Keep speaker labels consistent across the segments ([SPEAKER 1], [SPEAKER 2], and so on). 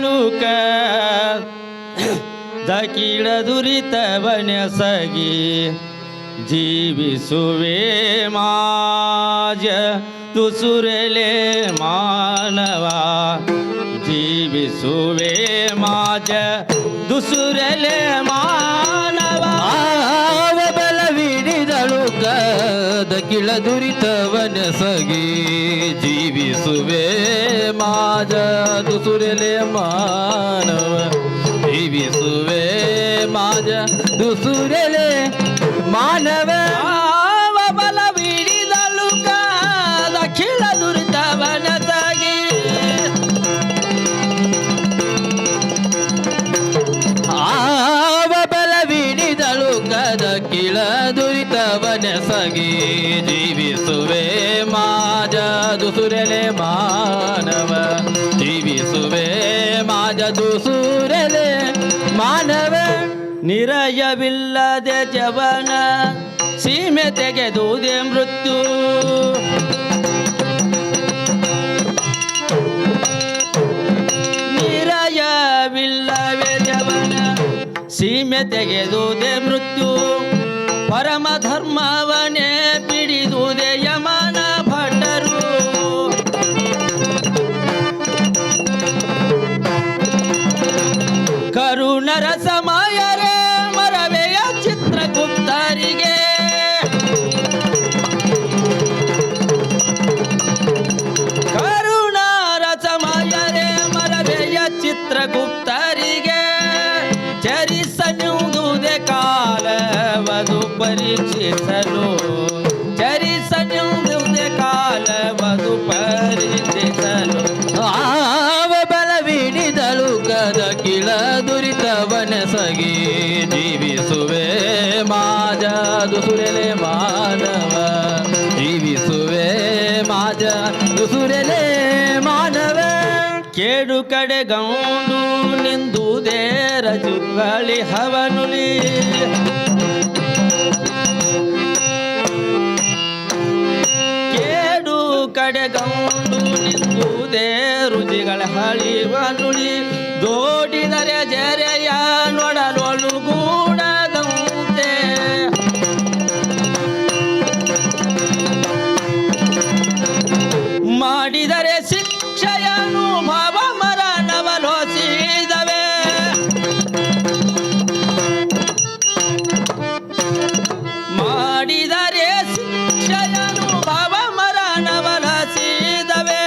[SPEAKER 1] ದಳುಕ ದಕಿಳ ದುರಿತವನೆಸಗಿ ಜೀವಿಸುವೆ ಮಾಜ ತುಸುರೆಲೆ ಮಾನವ ಜೀವಿಸುವೆ ಮಾಜ ದುಸುರೆಲೆ ಮಾನವ
[SPEAKER 2] ಬಲವಿಡಿದಳು ದಕಿಳ ದುರಿತವನೆಸಗಿ ಜೀವಿಸುವೆ ಮಾಜ ದುಸುರೆಲೆ ಮಾನವ ಜೀವಿಸುವೆ ಮಾಜ ದುಸುರೆಲೆ ಮಾನವ
[SPEAKER 1] ಬಲವಿಡಿದಳು ದಕಿಳ ದುರಿತವನೆಸಗಿ
[SPEAKER 2] ಬಲವಿಡಿದಳು ದಕಿಳ ದುರಿತವನೆಸಗಿ ಜೀವಿಸುವೆ ಮಾಜ ದುಸುರೆಲೆ ಮಾನವ ಜೀವಿಸುವೆ ಮಾಜ ದುಸುರೆಲೆ ಮಾನವ
[SPEAKER 1] ನಿರಯವಿಲ್ಲದೆ ಜವನ ಸೀಮೆ ತೆಗೆದುವುದೇ ಮೃತ್ಯು ನಿರಯವಿಲ್ಲವೇ ಜವನ ಸೀಮೆ ತೆಗೆದುವುದೇ ಮೃತ್ಯು ಪರಮ ಧರ್ಮವನೇ ಪಿಡಿದುವುದೇ ಯಮನ ಭಟರು ಕರುಣರ ಸಮಯರೇ ಮರವೆಯ ಚಿತ್ರಗುಪ್ತರಿಗೆ ಕರುಣರ ಸಮಯರೇ ಮರವೆಯ ಚಿತ್ರಗುಪ್ತರಿಗೆ ಚರಿಸನುವುದೇ ಕಾಲವದು ಪರೀಕ್ಷಿಸಲು ಚರಿಸನುವುದೇ ಕಾಲವದು ಪರೀಕ್ಷಿಸಲು
[SPEAKER 2] ಬಲವಿಡಿದಳು ದಕಿಳ ದುರಿತವನೆಸಗಿ ಜೀವಿಸುವೆ ಮಾಜ ದುಸುರೆಲೆ ಮಾನವ ಜೀವಿಸುವೆ ಮಾಜ ದುಸುರೆಲೆ ಮಾನವ
[SPEAKER 1] ಕೇಡು ಕಡೆಗೌಂಡು ನಿಂದುದೇ ರಜುಗಳಿ ಹವನುಲಿ ಕೇಡು ಕಡೆಗೌಂಡು ನಿಂದುದೇ ರುಚಿಗಳ ಹಳಿವನುಳಿ ದೋಡಿದರೆ ಜರೆಯ ನೋಡಲೊಳು ಗೂಡದಂತೆ ಮಾಡಿದರೆ ಶಿಕ್ಷೆಯನು ಭವ ಮರಣವಲೋಸಿದವೆ ಮಾಡಿದರೆ ಶಿಕ್ಷೆಯನು ಭವ ಮರಣವಲಸಿದವೆ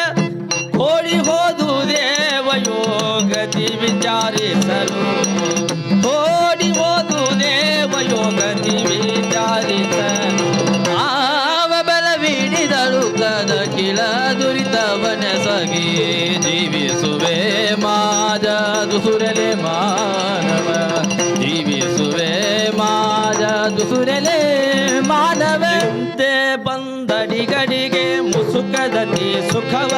[SPEAKER 1] ಓಡಿ ಹೋದು ದೇವಯೋಗತಿ ವಿಚಾರಿಸಲು ಓಡಿ ಹೋದು ದೇವಯೋಗತಿ ವಿಚಾರಿಸಲು
[SPEAKER 2] ಬಲವಿಡಿದಳು ದಕಿಳ ದುರಿತವನೆಸಗಿ ಜೀವಿಸುವೆ ಮಾಜ ದುಸುರೆಲೆ ಮಾನವ ಜೀವಿಸುವೆ ಮಾಜ ದುಸುರೆಲೆ ಮಾನವ
[SPEAKER 1] ಚಿಂತೆ ಬಂದಡಿಗಡಿಗೆ ಮುಸುಕದತಿ ಸುಖವ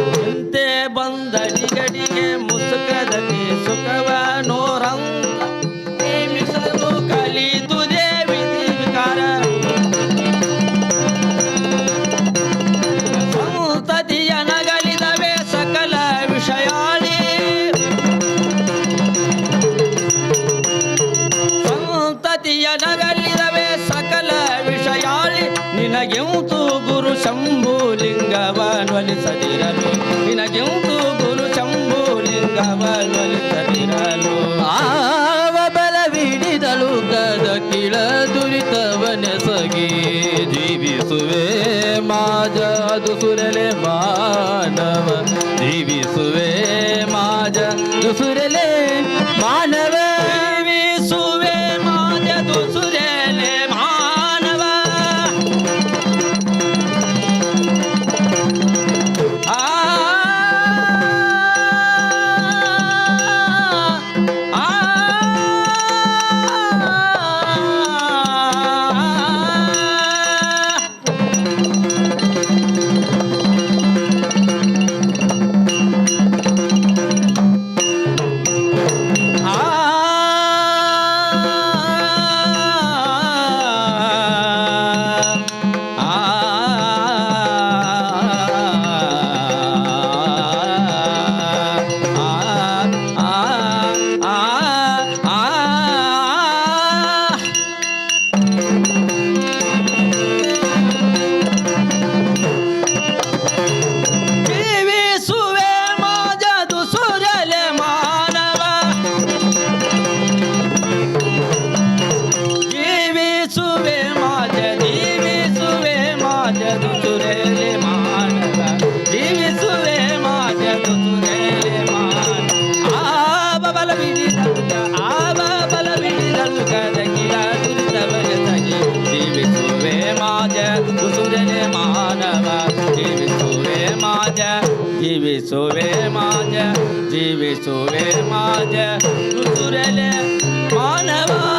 [SPEAKER 1] ಚಿಂತೆ ಬಂದಡಿಗಡಿಗೆ ಮುಸುಕದತಿ ಸುಖವ ನೋರಂತ ನೇಮಿಸಲು ಕಲಿತು ದೇವಿ ವಿಕಾರ ಸಂತತಿಯ ನಗಲಿದವೆ ಸಕಲ ವಿಷಯಾಳಿ ಸಂತತಿಯ ನಗಲಿದವೆ ಸಕಲ ವಿಷಯಾಳಿ ನಿನಗೆಂತು ಗುರು ಶಂಭುಲಿಂಗವನ್ವಲಿಸದಿರಲು ನಿನಗೆಂತು ಗುರು ಶಂಭುಲಿಂಗವನ್ವಲಿಸದಿರಲು
[SPEAKER 2] ಬಲವಿಡಿದಳು ದಕಿಳ ದುರಿತವನೆಸಗಿ ಜೀವಿಸುವೆ ಮಾಜ ದುಸುರೆಲೆ ಮಾನವ ಜೀವಿಸುವೆ ಮಾಜ ದುಸುರೆಲೆ ಮಾನವ
[SPEAKER 1] ಜೀವಿಸುವೆ ಮಾಜ ದುಸುರೆಲೆ ಮಾನವ ಆ ಜೀವಿಸುವೆ ಮಾಜ ಜೀವಿಸುವೆ ಮಾಜ ದುಸುರಲೆ ಮಾನವ